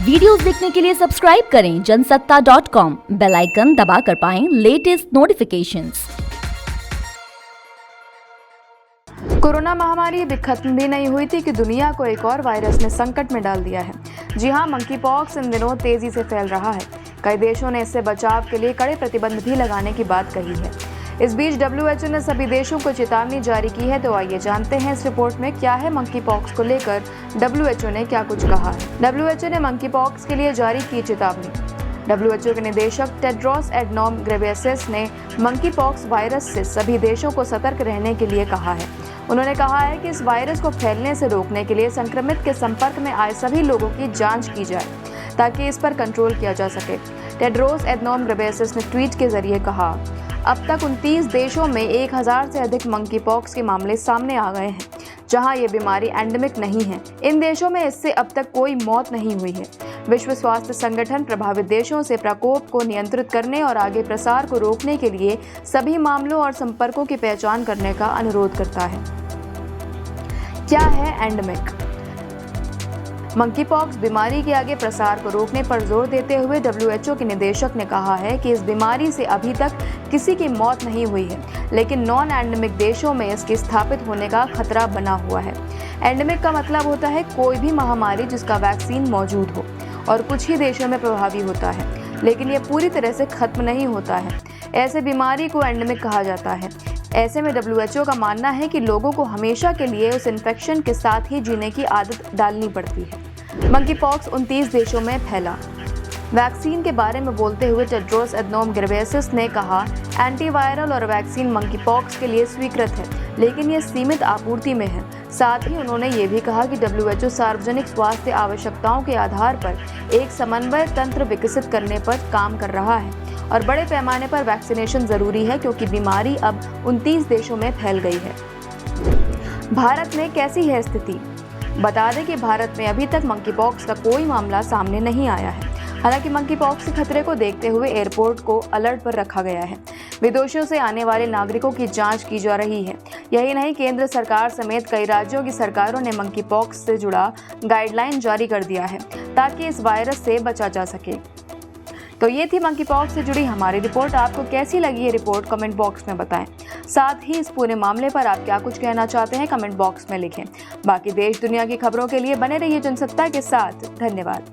Videos देखने के लिए सब्सक्राइब करें जनसत्ता.com, बेल आइकन दबाकर पाएं लेटेस्ट नोटिफिकेशंस। कोरोना महामारी अभी खत्म भी नहीं हुई थी कि दुनिया को एक और वायरस ने संकट में डाल दिया है। जी हां, मंकी पॉक्स इन दिनों तेजी से फैल रहा है। कई देशों ने इससे बचाव के लिए कड़े प्रतिबंध भी लगाने की बात कही है। इस बीच WHO ने सभी देशों को चेतावनी जारी की है। तो आइए जानते हैं इस रिपोर्ट में क्या है मंकी पॉक्स को लेकर WHO ने क्या कुछ कहा है। WHO ने मंकी पॉक्स के लिए जारी की चेतावनी। WHO के निदेशक टेड्रोस एडनॉम घेब्रेयेसस ने मंकी पॉक्स वायरस से सभी देशों को सतर्क रहने के लिए कहा है। उन्होंने कहा है कि इस वायरस को फैलने से रोकने के लिए संक्रमित के संपर्क में आए सभी लोगों की जांच की जाए ताकि इस पर कंट्रोल किया जा सके। टेड्रोस एडनॉम घेब्रेयेसस ने ट्वीट के जरिए कहा, अब तक 29 देशों में 1000 से अधिक मंकी पॉक्स के मामले सामने आ गए हैं जहां ये बीमारी एंडेमिक नहीं है। इन देशों में इससे अब तक कोई मौत नहीं हुई है। विश्व स्वास्थ्य संगठन प्रभावित देशों से प्रकोप को नियंत्रित करने और आगे प्रसार को रोकने के लिए सभी मामलों और संपर्कों की पहचान करने का अनुरोध करता है। क्या है एंडेमिक? मंकी पॉक्स बीमारी के आगे प्रसार को रोकने पर जोर देते हुए WHO के निदेशक ने कहा है कि इस बीमारी से अभी तक किसी की मौत नहीं हुई है, लेकिन नॉन एंडेमिक देशों में इसके स्थापित होने का खतरा बना हुआ है। एंडेमिक का मतलब होता है कोई भी महामारी जिसका वैक्सीन मौजूद हो और कुछ ही देशों में प्रभावी होता है, लेकिन यह पूरी तरह से खत्म नहीं होता है। ऐसे बीमारी को एंडेमिक कहा जाता है। ऐसे में WHO का मानना है कि लोगों को हमेशा के लिए उस इन्फेक्शन के साथ ही जीने की आदत डालनी पड़ती है। मंकी पॉक्स 29 देशों में फैला। वैक्सीन के बारे में बोलते हुए टेड्रोस एडनॉम घेब्रेयेसस ने कहा, एंटीवायरल और वैक्सीन मंकी पॉक्स के लिए स्वीकृत है, लेकिन ये सीमित आपूर्ति में है। साथ ही उन्होंने ये भी कहा कि WHO सार्वजनिक स्वास्थ्य आवश्यकताओं के आधार पर एक समन्वय तंत्र विकसित करने पर काम कर रहा है और बड़े पैमाने पर वैक्सीनेशन जरूरी है क्योंकि बीमारी अब 29 देशों में फैल गई है। भारत में कैसी है स्थिति? बता दें कि भारत में अभी तक मंकी पॉक्स का कोई मामला सामने नहीं आया है। हालांकि मंकी पॉक्स के खतरे को देखते हुए एयरपोर्ट को अलर्ट पर रखा गया है। विदेशों से आने वाले नागरिकों की जांच की जा रही है। यही नहीं, केंद्र सरकार समेत कई राज्यों की सरकारों ने मंकी पॉक्स से जुड़ा गाइडलाइन जारी कर दिया है ताकि इस वायरस से बचा जा सके। तो ये थी मंकी पॉक्स से जुड़ी हमारी रिपोर्ट। आपको कैसी लगी ये रिपोर्ट कमेंट बॉक्स में बताएं। साथ ही इस पूरे मामले पर आप क्या कुछ कहना चाहते हैं कमेंट बॉक्स में लिखें। बाकी देश दुनिया की खबरों के लिए बने रहिए जनसत्ता के साथ। धन्यवाद।